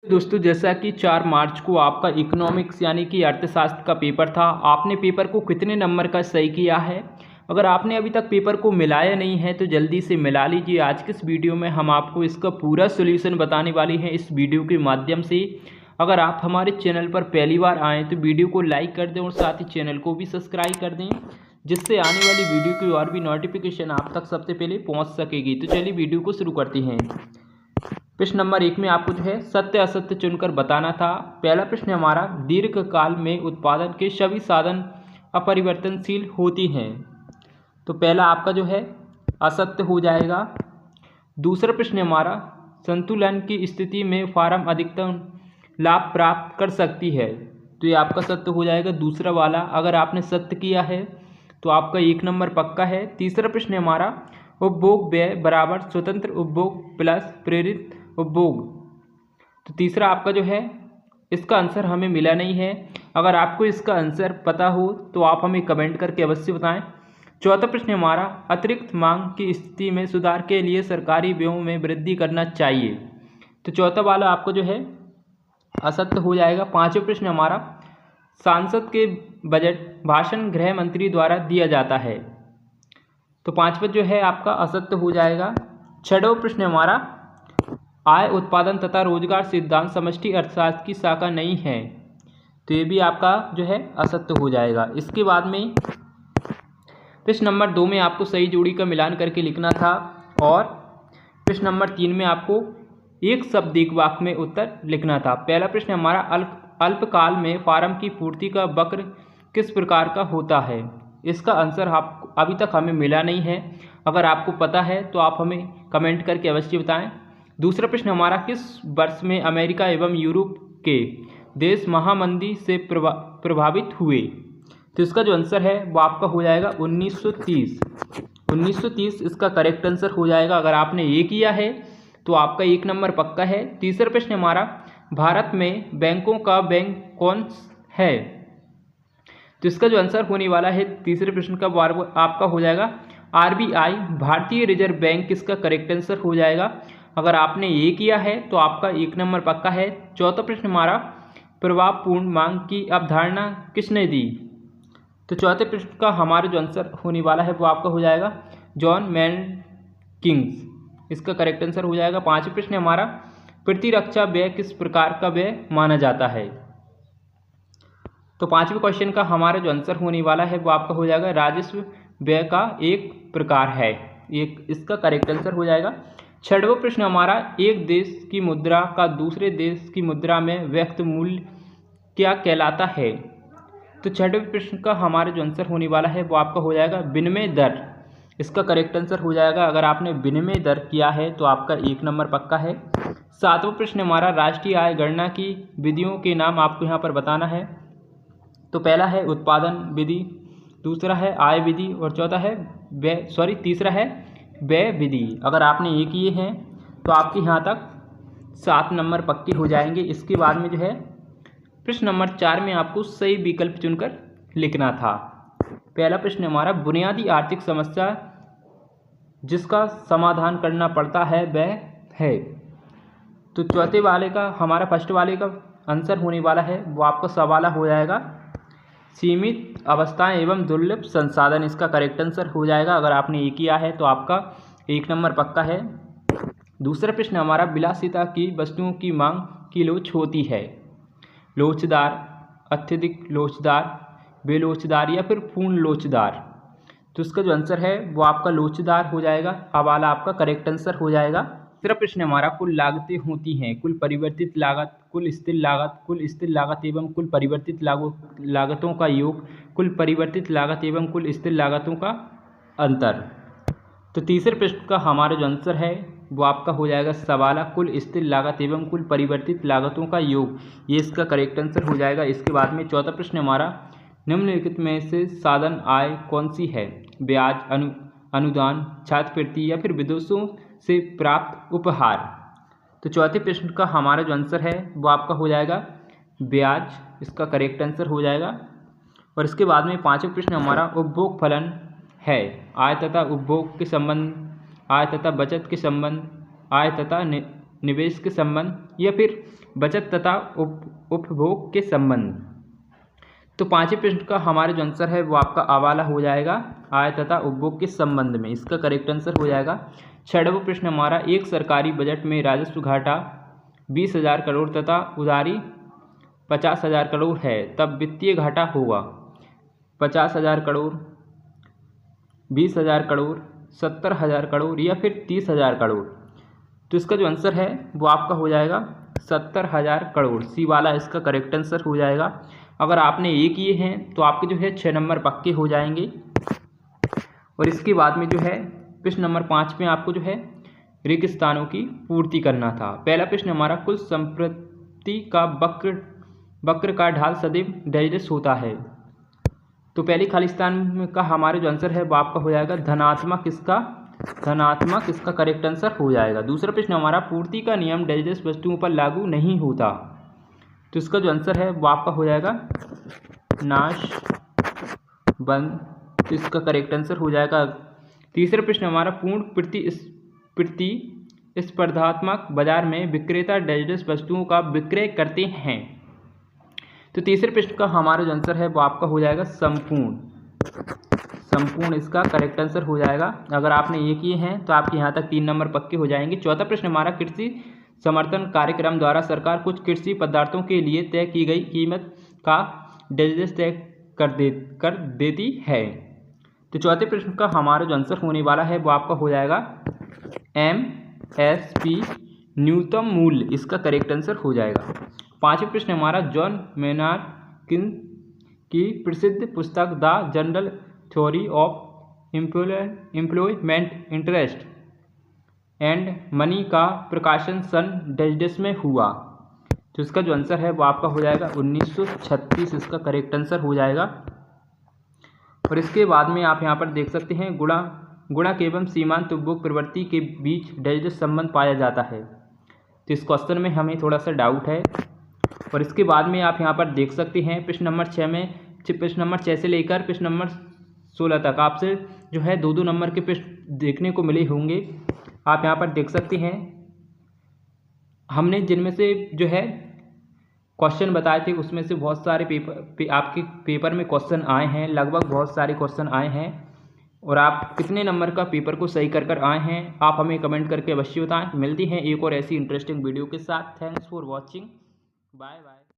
दोस्तों, जैसा कि 4 मार्च को आपका इकोनॉमिक्स यानी कि अर्थशास्त्र का पेपर था। आपने पेपर को कितने नंबर का सही किया है? अगर आपने अभी तक पेपर को मिलाया नहीं है तो जल्दी से मिला लीजिए। आज के इस वीडियो में हम आपको इसका पूरा सॉल्यूशन बताने वाले हैं इस वीडियो के माध्यम से। अगर आप हमारे चैनल पर पहली बार आएँ तो वीडियो को लाइक कर दें और साथ ही चैनल को भी सब्सक्राइब कर दें, जिससे आने वाली वीडियो की और भी नोटिफिकेशन आप तक सबसे पहले पहुँच सकेगी। तो चलिए वीडियो को शुरू करते हैं। प्रश्न नंबर 1 में आपको जो है सत्य असत्य चुनकर बताना था। पहला प्रश्न हमारा, दीर्घकाल में उत्पादन के सभी साधन अपरिवर्तनशील होती हैं। तो पहला आपका जो है असत्य हो जाएगा। दूसरा प्रश्न हमारा, संतुलन की स्थिति में फार्म अधिकतम लाभ प्राप्त कर सकती है। तो ये आपका सत्य हो जाएगा दूसरा वाला। अगर आपने सत्य किया है तो आपका 1 नंबर पक्का है। तीसरा प्रश्न हमारा, उपभोग व्यय बराबर स्वतंत्र उपभोग प्लस प्रेरित उपभोग। तो तीसरा आपका जो है इसका आंसर हमें मिला नहीं है। अगर आपको इसका आंसर पता हो तो आप हमें कमेंट करके अवश्य बताएं। चौथा प्रश्न हमारा, अतिरिक्त मांग की स्थिति में सुधार के लिए सरकारी व्ययों में वृद्धि करना चाहिए। तो चौथा वाला आपको जो है असत्य हो जाएगा। पांचवा प्रश्न हमारा, सांसद के बजट भाषण गृह मंत्री द्वारा दिया जाता है। तो पांचवा जो है आपका असत्य हो जाएगा। छठवां प्रश्न हमारा, आय उत्पादन तथा रोजगार सिद्धांत समष्टि अर्थशास्त्र की शाखा नहीं है। तो ये भी आपका जो है असत्य हो जाएगा। इसके बाद में प्रश्न नंबर 2 में आपको सही जोड़ी का मिलान करके लिखना था और प्रश्न नंबर 3 में आपको एक शब्द एक वाक्य में उत्तर लिखना था। पहला प्रश्न हमारा, अल्पकाल में फार्म की पूर्ति का वक्र किस प्रकार का होता है। इसका आंसर आप अभी तक हमें मिला नहीं है। अगर आपको पता है तो आप हमें कमेंट करके अवश्य बताएं। दूसरा प्रश्न हमारा, किस वर्ष में अमेरिका एवं यूरोप के देश महामंदी से प्रभावित हुए। तो इसका जो आंसर है वो आपका हो जाएगा 1930। 1930 इसका करेक्ट आंसर हो जाएगा। अगर आपने ये किया है तो आपका 1 नंबर पक्का है। तीसरा प्रश्न हमारा, भारत में बैंकों का बैंक कौन है। तो इसका जो आंसर होने वाला है तीसरे प्रश्न का आपका हो जाएगा RBI, भारतीय रिजर्व बैंक। इसका करेक्ट आंसर हो जाएगा। अगर आपने ये किया है तो आपका 1 नंबर पक्का है। चौथा प्रश्न हमारा, प्रभावपूर्ण मांग की अवधारणा किसने दी। तो चौथे प्रश्न का हमारा जो आंसर होने वाला है वो आपका हो जाएगा जॉन मेकिन्से। इसका करेक्ट आंसर हो जाएगा। पांचवा प्रश्न हमारा, प्रतिरक्षा व्यय किस प्रकार का व्यय माना जाता है। तो पांचवें क्वेश्चन का हमारा जो आंसर होने वाला है वो आपका हो जाएगा राजस्व व्यय का एक प्रकार है। एक इसका करेक्ट आंसर हो जाएगा। छठवां प्रश्न हमारा, एक देश की मुद्रा का दूसरे देश की मुद्रा में व्यक्त मूल्य क्या कहलाता है। तो छठवें प्रश्न का हमारा जो आंसर होने वाला है वो आपका हो जाएगा विनिमय दर। इसका करेक्ट आंसर हो जाएगा। अगर आपने विनिमय दर किया है तो आपका 1 नंबर पक्का है। सातवां प्रश्न हमारा, राष्ट्रीय आय गणना की विधियों के नाम आपको यहाँ पर बताना है। तो पहला है उत्पादन विधि, दूसरा है आय विधि और चौथा है तीसरा है व्यय विधि। अगर आपने ये किए हैं तो आपके यहाँ तक 7 नंबर पक्के हो जाएंगे। इसके बाद में जो है प्रश्न नंबर 4 में आपको सही विकल्प चुनकर लिखना था। पहला प्रश्न हमारा, बुनियादी आर्थिक समस्या जिसका समाधान करना पड़ता है वह है। तो चौथे वाले का हमारा फर्स्ट वाले का आंसर होने वाला है वो आपका सवाल हो जाएगा सीमित अवस्थाएं एवं दुर्लभ संसाधन। इसका करेक्ट आंसर हो जाएगा। अगर आपने ये किया है तो आपका 1 नंबर पक्का है। दूसरा प्रश्न हमारा, विलासिता की वस्तुओं की मांग की लोच होती है। लोचदार, अत्यधिक लोचदार, बेलोचदार या फिर पूर्ण लोचदार। तो इसका जो आंसर है वो आपका लोचदार हो जाएगा। अब वाला आपका करेक्ट आंसर हो जाएगा। तीसरा प्रश्न हमारा, कुल लागतें होती हैं कुल परिवर्तित लागत, कुल स्थिर लागत एवं कुल परिवर्तित लागतों का योग, कुल परिवर्तित लागत एवं कुल स्थिर लागतों का अंतर। तो तीसरे प्रश्न का हमारा जो आंसर है वो आपका हो जाएगा सवाला, कुल स्थिर लागत एवं कुल परिवर्तित लागतों का योग। ये इसका करेक्ट आंसर हो जाएगा। इसके बाद में चौथा प्रश्न हमारा, निम्नलिखित में से साधन आय कौन सी है। ब्याज, अनुदान, छात्रवृत्ति या फिर विदेशों से प्राप्त उपहार। तो चौथे प्रश्न का हमारा जो आंसर है वो आपका हो जाएगा ब्याज। इसका करेक्ट आंसर हो जाएगा। और इसके बाद में पांचवा प्रश्न हमारा, उपभोग फलन है। आय तथा उपभोग के संबंध, आय तथा बचत के संबंध, आय तथा निवेश के संबंध या फिर बचत तथा उपभोग के संबंध। तो पांचवें प्रश्न का हमारे जो आंसर है वो आपका आवाला हो जाएगा आय तथा उपभोग के संबंध में, इसका करेक्ट आंसर हो जाएगा। छठवां प्रश्न हमारा, एक सरकारी बजट में राजस्व घाटा 20,000 करोड़ तथा उधारी 50,000 करोड़ है, तब वित्तीय घाटा होगा 50,000 करोड़, 20,000 करोड़, 70,000 करोड़ या फिर 30,000 करोड़। तो इसका जो आंसर है वो आपका हो जाएगा 70,000 करोड़, सी वाला इसका करेक्ट आंसर हो जाएगा। अगर आपने ये किए हैं तो आपके जो है 6 नंबर पक्के हो जाएंगे। और इसके बाद में जो है प्रश्न नंबर 5 में आपको जो है रिक्त स्थानों की पूर्ति करना था। पहला प्रश्न हमारा, कुल संपत्ति का वक्र का ढाल सदैव डैश होता है। तो पहले खाली स्थान का हमारे जो आंसर है वो आपका हो जाएगा धनात्मक, इसका करेक्ट आंसर हो जाएगा। दूसरा प्रश्न हमारा, पूर्ति का नियम डैश वस्तुओं पर लागू नहीं होता। तो इसका जो आंसर है वो आपका हो जाएगा नाश बंद, तो इसका करेक्ट आंसर हो जाएगा। तीसरा प्रश्न हमारा, पूर्ण प्रतिस्पर्धात्मक बाजार में विक्रेता डैश वस्तुओं का विक्रय करते हैं। तो तीसरे प्रश्न का हमारा जो आंसर है वो आपका हो जाएगा संपूर्ण, इसका करेक्ट आंसर हो जाएगा। अगर आपने ये किए हैं तो आपके यहाँ तक 3 नंबर पक्के हो जाएंगे। चौथा प्रश्न हमारा, कृषि समर्थन कार्यक्रम द्वारा सरकार कुछ कृषि पदार्थों के लिए तय की गई कीमत का डैश तय कर देती है। तो चौथे प्रश्न का हमारा जो आंसर होने वाला है वो आपका हो जाएगा MSP, न्यूनतम मूल्य, इसका करेक्ट आंसर हो जाएगा। पांचवें प्रश्न हमारा, जॉन मेनार्ड की प्रसिद्ध पुस्तक the general theory of employment interest and money का प्रकाशन सन डैश में हुआ। तो इसका जो आंसर है वो आपका हो जाएगा 1936, इसका करेक्ट आंसर हो जाएगा। और इसके बाद में आप यहाँ पर देख सकते हैं, गुणक एवं सीमांत उपभोग प्रवृत्ति के बीच डैश संबंध पाया जाता है। तो इस क्वेश्चन में हमें थोड़ा सा डाउट है। और इसके बाद में आप यहाँ पर देख सकते हैं प्रश्न नंबर 6 में, प्रश्न नंबर 6 से लेकर प्रश्न नंबर 16 तक आपसे जो है 2-2 नंबर के प्रश्न देखने को मिले होंगे। आप यहाँ पर देख सकते हैं, हमने जिनमें से जो है क्वेश्चन बताए थे उसमें से बहुत सारे आपके पेपर में क्वेश्चन आए हैं, लगभग बहुत सारे क्वेश्चन आए हैं। और आप कितने नंबर का पेपर को सही कर आए हैं आप हमें कमेंट करके अवश्य बताएं। मिलती हैं एक और ऐसी इंटरेस्टिंग वीडियो के साथ। Thanks for watching, bye bye.